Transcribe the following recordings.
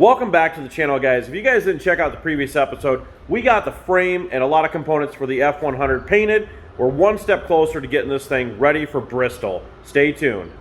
Welcome back to the channel, guys. If you guys didn't check out the previous episode, we got the frame and a lot of components for the F100 painted. We're one step closer to getting this thing ready for Bristol. Stay tuned.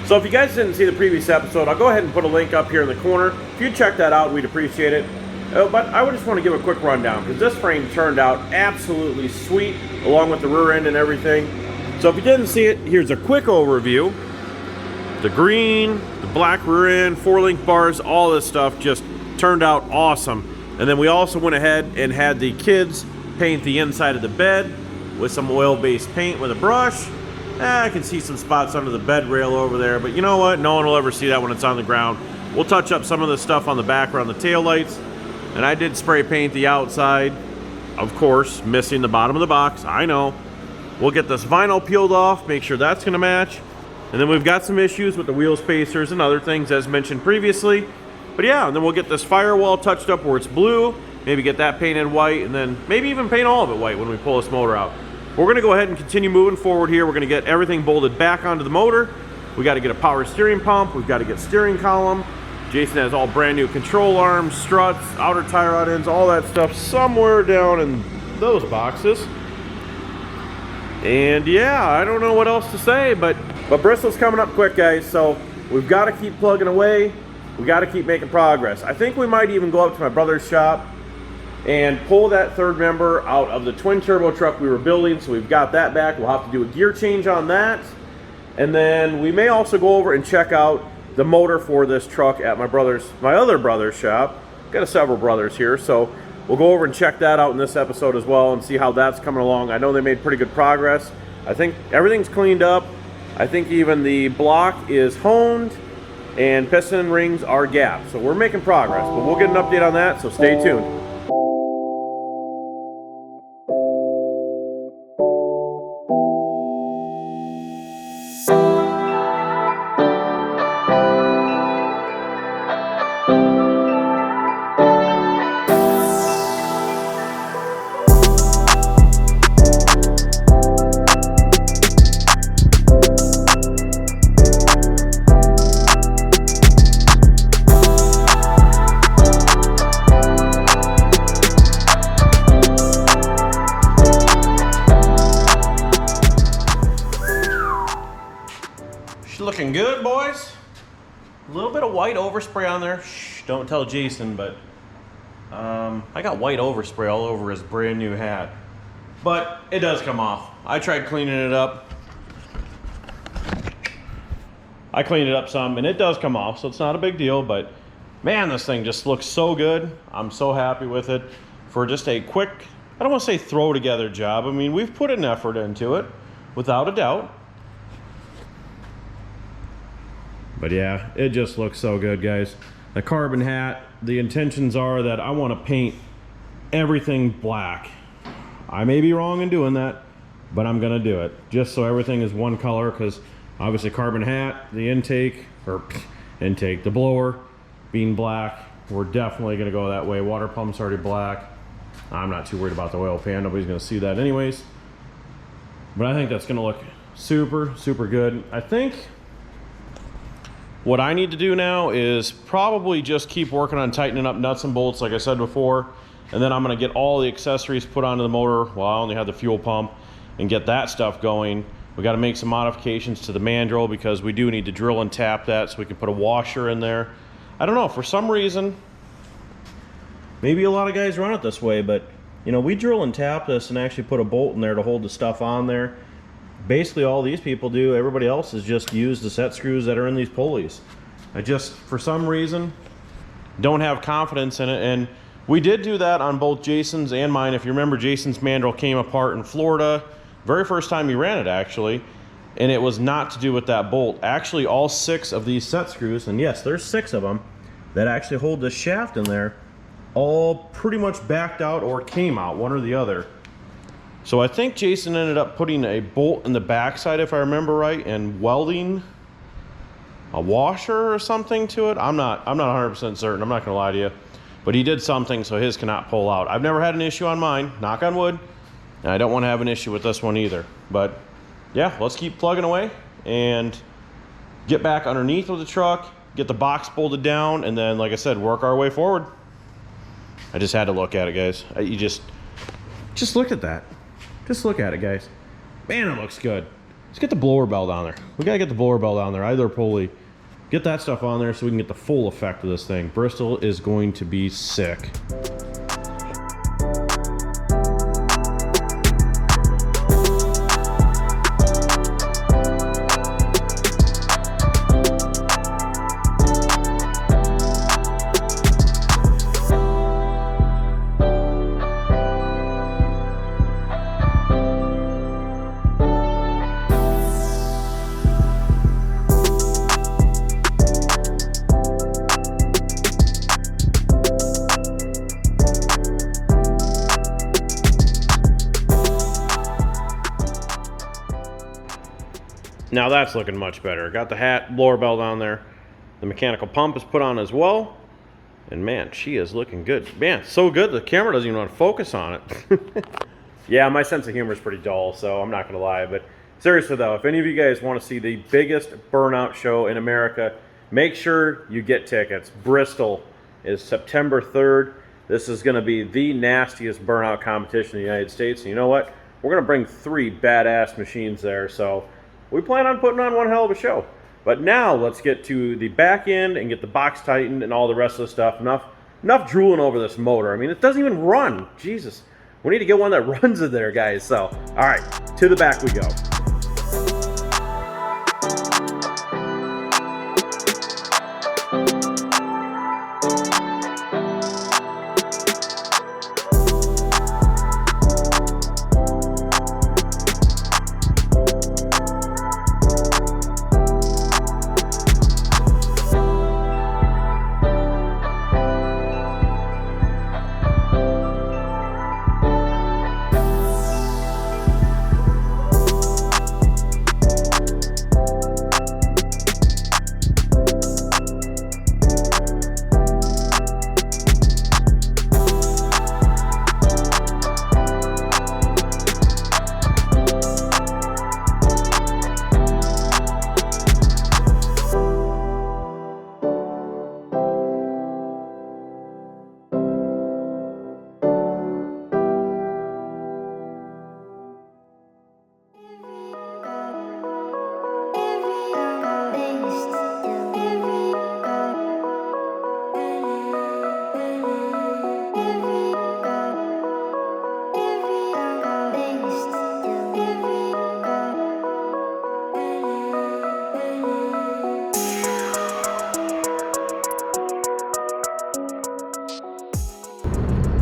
So if you guys didn't see the previous episode, I'll go ahead and put a link up here in the corner. If you check that out, we'd appreciate it. But I would just want to give a quick rundown because this frame turned out absolutely sweet along with the rear end and everything. So if you didn't see it, here's a quick overview. The green, the black rear end, 4-link bars, all this stuff just turned out awesome. And then we also went ahead and had the kids paint the inside of the bed with some oil-based paint with a brush. I can see some spots under the bed rail over there, but you know what? No one will ever see that when it's on the ground. We'll touch up some of the stuff on the back around the taillights. And I did spray paint the outside, of course, missing the bottom of the box. I know. We'll get this vinyl peeled off, make sure that's going to match. And then we've got some issues with the wheel spacers and other things as mentioned previously. But yeah, and then we'll get this firewall touched up where it's blue, maybe get that painted white, and then maybe even paint all of it white when we pull this motor out. We're going to go ahead and continue moving forward here. We're going to get everything bolted back onto the motor. We got to get a power steering pump. We've got to get steering column. Jason has all brand new control arms, struts, outer tie rod ends, all that stuff somewhere down in those boxes. And yeah, I don't know what else to say, but Bristol's coming up quick, guys. So we've got to keep plugging away. We got to keep making progress. I think we might even go up to my brother's shop and pull that third member out of the twin turbo truck we were building. So we've got that back. We'll have to do a gear change on that. And then we may also go over and check out the motor for this truck at my other brother's shop. Got several brothers here, so we'll go over and check that out in this episode as well and see how that's coming along. I know they made pretty good progress. I think everything's cleaned up. I think even the block is honed and piston rings are gapped. So we're making progress, but we'll get an update on that, so stay tuned. Looking good, boys. A little bit of white overspray on there. Shh, don't tell Jason, but I got white overspray all over his brand new hat. But it does come off. I tried cleaning it up. I cleaned it up some and it does come off, so it's not a big deal, but man, this thing just looks so good. I'm so happy with it for just a quick, I don't want to say throw together job. I mean, we've put an effort into it, without a doubt. But yeah, it just looks so good, guys. The carbon hat, the intentions are that I want to paint everything black. I may be wrong in doing that, but I'm gonna do it. Just so everything is one color, because obviously carbon hat, the the blower being black, we're definitely gonna go that way. Water pump's already black. I'm not too worried about the oil pan, nobody's gonna see that anyways. But I think that's gonna look super, super good. I think what I need to do now is probably just keep working on tightening up nuts and bolts like I said before, and then I'm going to get all the accessories put onto the motor while I only have the fuel pump and get that stuff going. We got to make some modifications to the mandrel because we do need to drill and tap that so we can put a washer in there. I don't know, for some reason, maybe a lot of guys run it this way, but you know, we drill and tap this and actually put a bolt in there to hold the stuff on there. Basically all these people do, everybody else is just use the set screws that are in these pulleys. I just, for some reason, don't have confidence in it, and we did do that on both Jason's and mine. If you remember, Jason's mandrel came apart in Florida, very first time he ran it actually, and it was not to do with that bolt. Actually, all 6 of these set screws, and yes, there's 6 of them, that actually hold this shaft in there, all pretty much backed out or came out, one or the other. So I think Jason ended up putting a bolt in the backside, if I remember right, and welding a washer or something to it. I'm not 100% certain. I'm not gonna lie to you, but he did something so his cannot pull out. I've never had an issue on mine, knock on wood, and I don't want to have an issue with this one either. But yeah, let's keep plugging away and get back underneath of the truck, get the box bolted down, and then, like I said, work our way forward. I just had to look at it, guys. You just look at that. Just look at it, guys. Man, it looks good. Let's get the blower belt on there. We gotta get the blower belt on there, either pulley. Get that stuff on there so we can get the full effect of this thing. Bristol is going to be sick. Now that's looking much better. Got the blower belt on there. The mechanical pump is put on as well. And man, she is looking good. Man, so good the camera doesn't even want to focus on it. Yeah, my sense of humor is pretty dull, so I'm not going to lie. But seriously though, if any of you guys want to see the biggest burnout show in America, make sure you get tickets. Bristol is September 3rd. This is going to be the nastiest burnout competition in the United States. And you know what? We're going to bring 3 badass machines there, so we plan on putting on one hell of a show. But now let's get to the back end and get the box tightened and all the rest of the stuff. Enough drooling over this motor. I mean, it doesn't even run. Jesus. We need to get one that runs in there, guys. So, all right, to the back we go.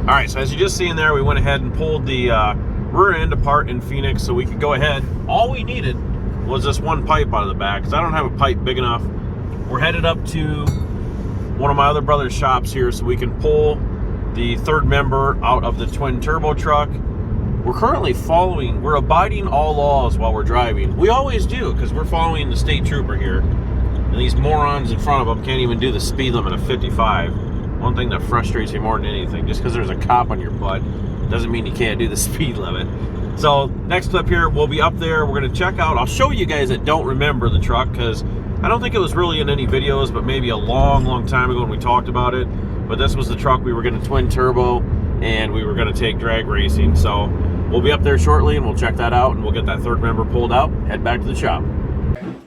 All right, so as you just seen there, we went ahead and pulled the rear end apart in Phoenix so we could go ahead. All we needed was this one pipe out of the back, because I don't have a pipe big enough. We're headed up to one of my other brother's shops here so we can pull the third member out of the twin turbo truck. We're abiding all laws while we're driving. We always do, because we're following the state trooper here. And these morons in front of them can't even do the speed limit of 55. One thing that frustrates me more than anything, just because there's a cop on your butt doesn't mean you can't do the speed limit. So next clip here, we'll be up there. We're going to check out, I'll show you guys that don't remember the truck, because I don't think it was really in any videos, but maybe a long time ago when we talked about it. But this was the truck we were going to twin turbo and we were going to take drag racing. So we'll be up there shortly and we'll check that out and we'll get that third member pulled out, head back to the shop.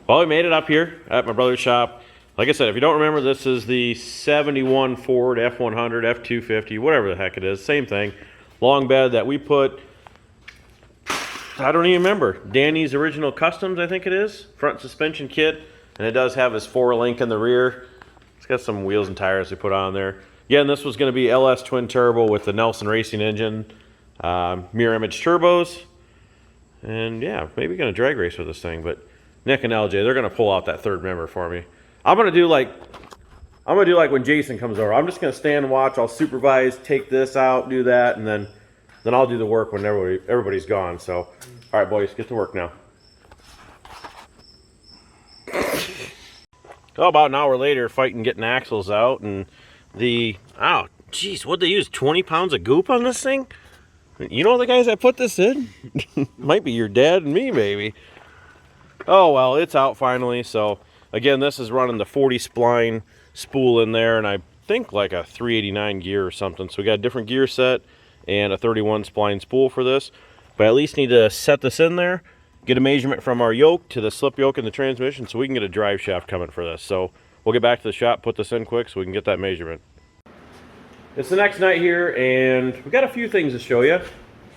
Well, we made it up here at my brother's shop. Like I said, if you don't remember, this is the 71 Ford F100, F250, whatever the heck it is, same thing. Long bed that we put, I don't even remember, Danny's Original Customs, I think it is, front suspension kit, and it does have his 4-link in the rear. It's got some wheels and tires we put on there. Again, this was going to be LS twin turbo with the Nelson Racing engine, mirror image turbos, and yeah, maybe going to drag race with this thing. But Nick and LJ, they're going to pull out that third member for me. I'm gonna do like when Jason comes over. I'm just gonna stand and watch. I'll supervise, take this out, do that, and then I'll do the work when everybody's gone. So, all right, boys, get to work now. Oh, about an hour later, fighting getting axles out, and oh, geez, what'd they use? 20 pounds of goop on this thing? You know the guys that put this in? Might be your dad and me, maybe. Oh, well, it's out finally. So, again, this is running the 40 spline spool in there, and I think like a 389 gear or something. So we got a different gear set and a 31 spline spool for this. But I at least need to set this in there, get a measurement from our yoke to the slip yoke in the transmission so we can get a drive shaft coming for this. So we'll get back to the shop, put this in quick so we can get that measurement. It's the next night here, and we got a few things to show you.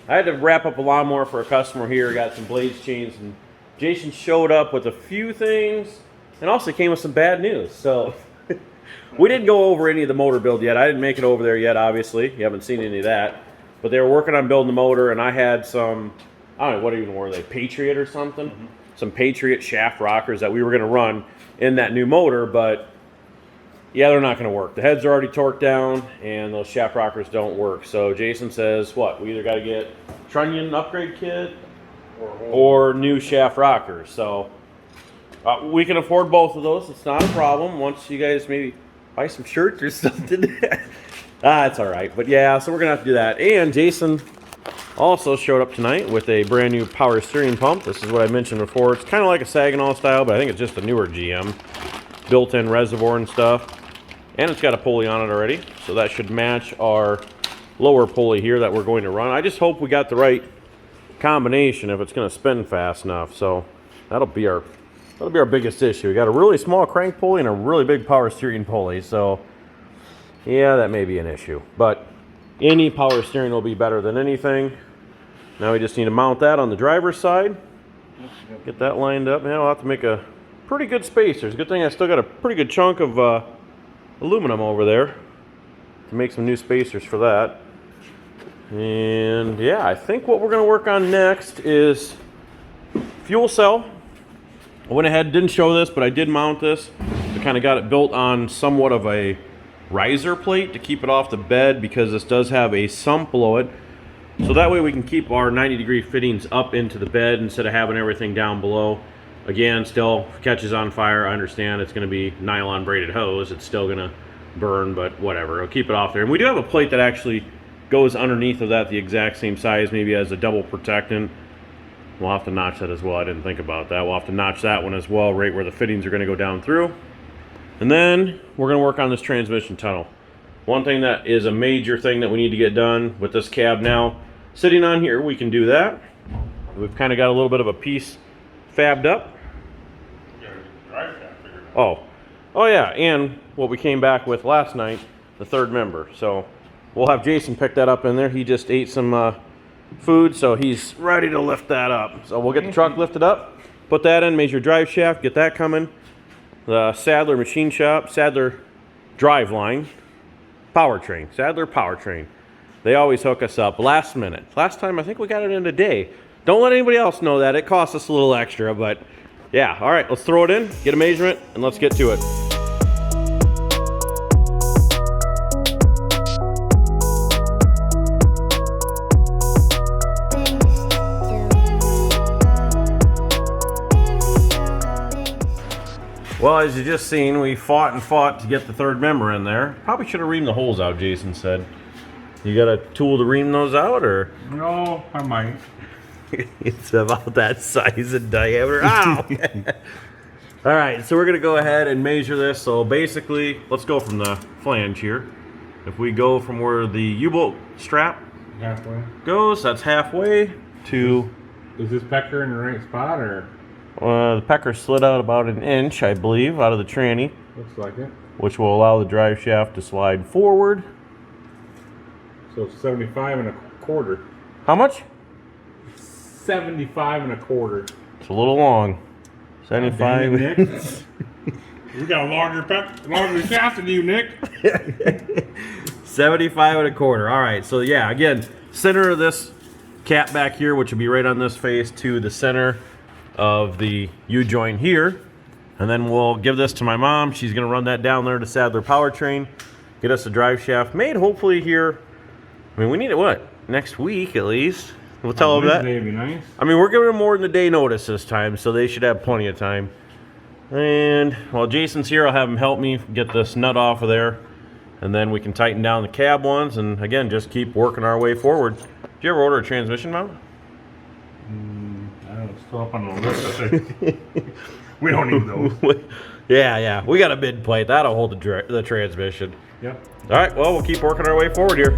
I had to wrap up a lawnmower for a customer here, got some blades changed, and Jason showed up with a few things and also came with some bad news. So we didn't go over any of the motor build yet. I didn't make it over there yet, obviously. You haven't seen any of that. But they were working on building the motor, and I had some, I don't know, what even were they, Patriot or something? Mm-hmm. Some Patriot shaft rockers that we were going to run in that new motor, but yeah, they're not going to work. The heads are already torqued down, and those shaft rockers don't work. So Jason says, what, we either got to get trunnion upgrade kit or new shaft rockers. So we can afford both of those. It's not a problem once you guys maybe buy some shirts or something. It's all right. But yeah, so we're going to have to do that. And Jason also showed up tonight with a brand new power steering pump. This is what I mentioned before. It's kind of like a Saginaw style, but I think it's just a newer GM. Built-in reservoir and stuff. And it's got a pulley on it already. So that should match our lower pulley here that we're going to run. I just hope we got the right combination if it's going to spin fast enough. So that'll be our biggest issue. We got a really small crank pulley and a really big power steering pulley. So yeah, that may be an issue. But any power steering will be better than anything. Now we just need to mount that on the driver's side. Get that lined up. Man, I'll have to make a pretty good spacer. It's a good thing I still got a pretty good chunk of aluminum over there to make some new spacers for that. And yeah, I think what we're going to work on next is fuel cell. I went ahead, didn't show this, but I did mount this. I kind of got it built on somewhat of a riser plate to keep it off the bed because this does have a sump below it. So that way we can keep our 90-degree fittings up into the bed instead of having everything down below. Again, still catches on fire. I understand it's going to be nylon braided hose. It's still going to burn, but whatever. I'll keep it off there. And we do have a plate that actually goes underneath of that the exact same size, maybe as a double protectant. We'll have to notch that as well. I didn't think about that. We'll have to notch that one as well, right where the fittings are going to go down through. And then we're going to work on this transmission tunnel. One thing that is a major thing that we need to get done with this cab now, sitting on here, we can do that. We've kind of got a little bit of a piece fabbed up. Oh yeah, and what we came back with last night, the third member. So we'll have Jason pick that up in there. He just ate some food, so he's ready to lift that up. So we'll get the truck lifted up, put that in, measure drive shaft, get that coming. The Sadler Machine Shop, Sadler Driveline, Powertrain, Sadler Powertrain. They always hook us up last minute. Last time I think we got it in a day. Don't let anybody else know that. It costs us a little extra, but yeah. All right, let's throw it in, get a measurement, and let's get to it. Well, as you just seen, we fought and fought to get the third member in there. Probably should have reamed the holes out, Jason said. You got a tool to ream those out, or? No, I might. It's about that size and diameter. Ow! All right, so we're going to go ahead and measure this. So basically, let's go from the flange here. If we go from where the U-bolt strap Halfway. goes, that's halfway to... Is this pecker in the right spot, or? The pecker slid out about an inch, I believe, out of the tranny. Looks like it. Which will allow the drive shaft to slide forward. So it's 75 and a quarter. How much? 75 and a quarter. It's a little long. 75. Nick. We got a larger shaft than you, Nick. 75 and a quarter. All right. So yeah, again, center of this cap back here, which will be right on this face, to the center of the U-joint here. And then we'll give this to my mom. She's going to run that down there to Sadler Powertrain. Get us a drive shaft made hopefully here. I mean, we need it, what? Next week at least. We'll tell them that. Wednesday would be nice. I mean, we're giving them more than a day notice this time, so they should have plenty of time. And while Jason's here, I'll have him help me get this nut off of there. And then we can tighten down the cab ones and again, just keep working our way forward. Did you ever order a transmission mount? I don't know, it's still up on the list, I think. We don't need those. Yeah, we got a mid plate. That'll hold the transmission. Yep. All right, well, we'll keep working our way forward here.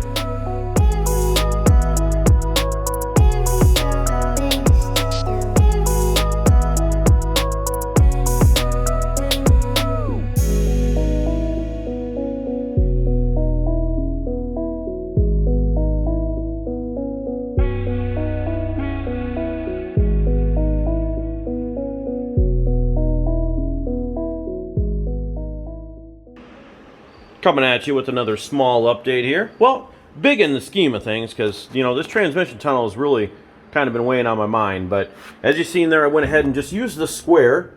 Coming at you with another small update here. Well, big in the scheme of things, because you know this transmission tunnel has really kind of been weighing on my mind. But as you've seen there, I went ahead and just used the square,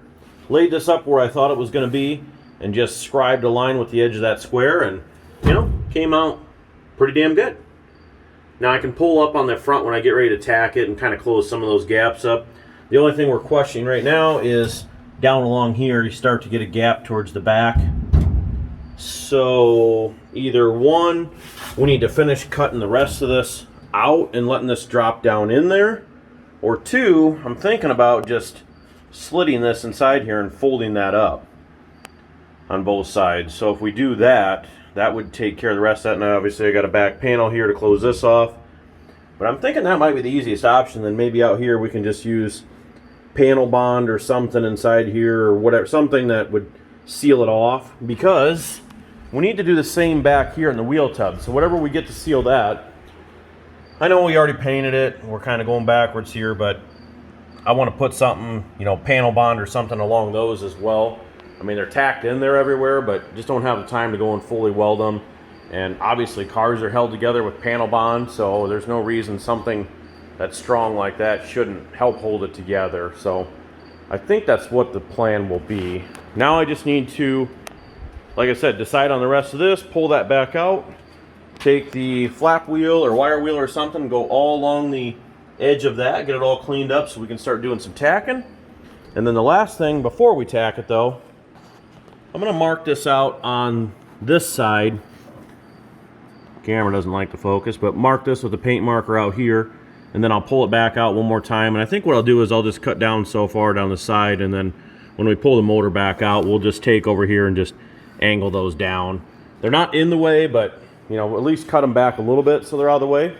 laid this up where I thought it was going to be, and just scribed a line with the edge of that square, and you know, came out pretty damn good. Now I can pull up on the front when I get ready to tack it and kind of close some of those gaps up. The only thing we're questioning right now is down along here, you start to get a gap towards the back. So either one, we need to finish cutting the rest of this out and letting this drop down in there, or two, I'm thinking about just slitting this inside here and folding that up on both sides. So if we do that, that would take care of the rest of that. Now obviously I got a back panel here to close this off, but I'm thinking that might be the easiest option. Then maybe out here we can just use panel bond or something inside here or whatever, something that would seal it off, because we need to do the same back here in the wheel tub. So whatever we get to seal that, I know we already painted it, we're kind of going backwards here, but I want to put something, you know, panel bond or something along those as well. I mean, they're tacked in there everywhere, but just don't have the time to go and fully weld them. And obviously cars are held together with panel bond, so there's no reason something that's strong like that shouldn't help hold it together. So I think that's what the plan will be. Now I just need to, like I said, decide on the rest of this, pull that back out, take the flap wheel or wire wheel or something, go all along the edge of that, get it all cleaned up so we can start doing some tacking. And then the last thing before we tack it though, I'm gonna mark this out on this side. Camera doesn't like to focus, but mark this with a paint marker out here, and then I'll pull it back out one more time. And I think what I'll do is I'll just cut down so far down the side, and then when we pull the motor back out, we'll just take over here and just angle those down. They're not in the way, but you know, at least cut them back a little bit so they're out of the way.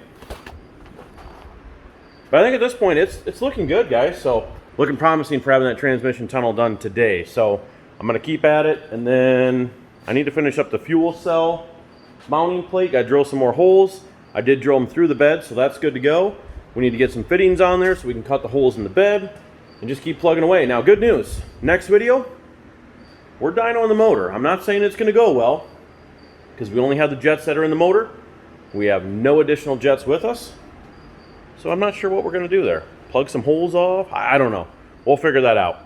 But I think at this point it's looking good, guys. So looking promising for having that transmission tunnel done today. So I'm gonna keep at it, and then I need to finish up the fuel cell mounting plate. Got to drill some more holes. I did drill them through the bed, so that's good to go. We need to get some fittings on there so we can cut the holes in the bed and just keep plugging away. Now, good news. Next video, we're dynoing the motor. I'm not saying it's going to go well, because we only have the jets that are in the motor. We have no additional jets with us. So I'm not sure what we're going to do there. Plug some holes off? I don't know. We'll figure that out.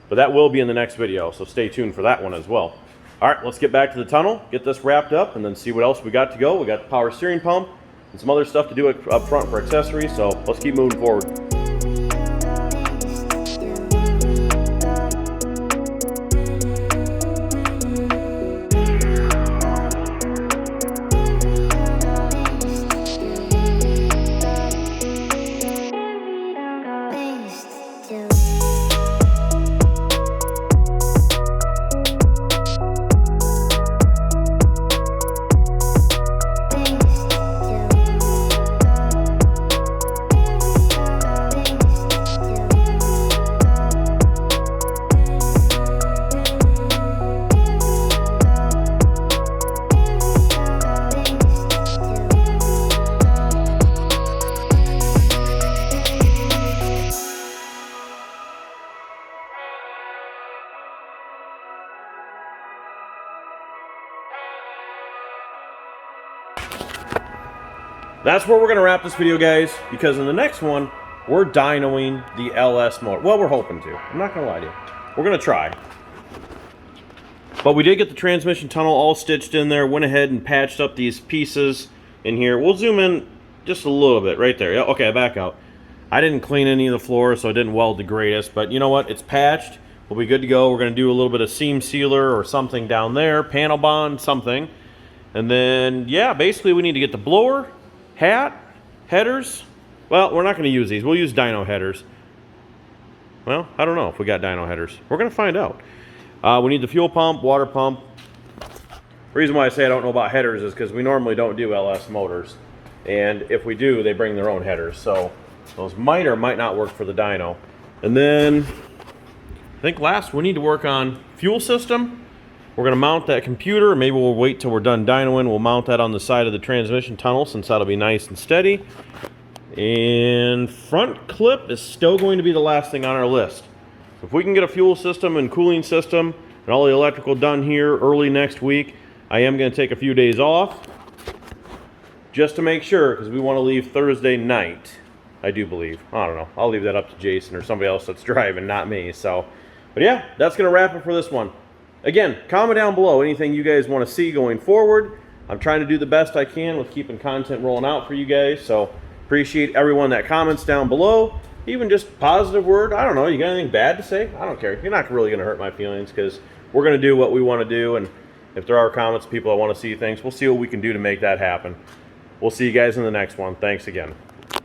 But that will be in the next video, so stay tuned for that one as well. All right, let's get back to the tunnel, get this wrapped up, and then see what else we got to go. We got the power steering pump and some other stuff to do up front for accessories, so let's keep moving forward. That's where we're going to wrap this video, guys, because in the next one, we're dynoing the LS motor. Well, we're hoping to. I'm not going to lie to you. We're going to try. But we did get the transmission tunnel all stitched in there, went ahead and patched up these pieces in here. We'll zoom in just a little bit right there. Yeah, okay, back out. I didn't clean any of the floor, so I didn't weld the greatest, but you know what? It's patched. we'll be good to go. We're going to do a little bit of seam sealer or something down there, panel bond, something. And then, yeah, basically we need to get the blower, hat, headers. Well, we're not going to use these. We'll use dyno headers. Well, I don't know if we got dyno headers. We're going to find out. We need the fuel pump, water pump. The reason why I say I don't know about headers is because we normally don't do LS motors. And if we do, they bring their own headers. So those might or might not work for the dyno. And then I think last we need to work on fuel system. We're going to mount that computer. Maybe we'll wait till we're done dynoing. We'll mount that on the side of the transmission tunnel since that'll be nice and steady. And front clip is still going to be the last thing on our list. If we can get a fuel system and cooling system and all the electrical done here early next week, I am going to take a few days off just to make sure, because we want to leave Thursday night, I do believe. I don't know. I'll leave that up to Jason or somebody else that's driving, not me. So, but yeah, that's going to wrap it for this one. Again, comment down below anything you guys want to see going forward. I'm trying to do the best I can with keeping content rolling out for you guys. So appreciate everyone that comments down below. Even just positive word. I don't know. You got anything bad to say? I don't care. You're not really going to hurt my feelings because we're going to do what we want to do. And if there are comments, people that want to see things, we'll see what we can do to make that happen. We'll see you guys in the next one. Thanks again.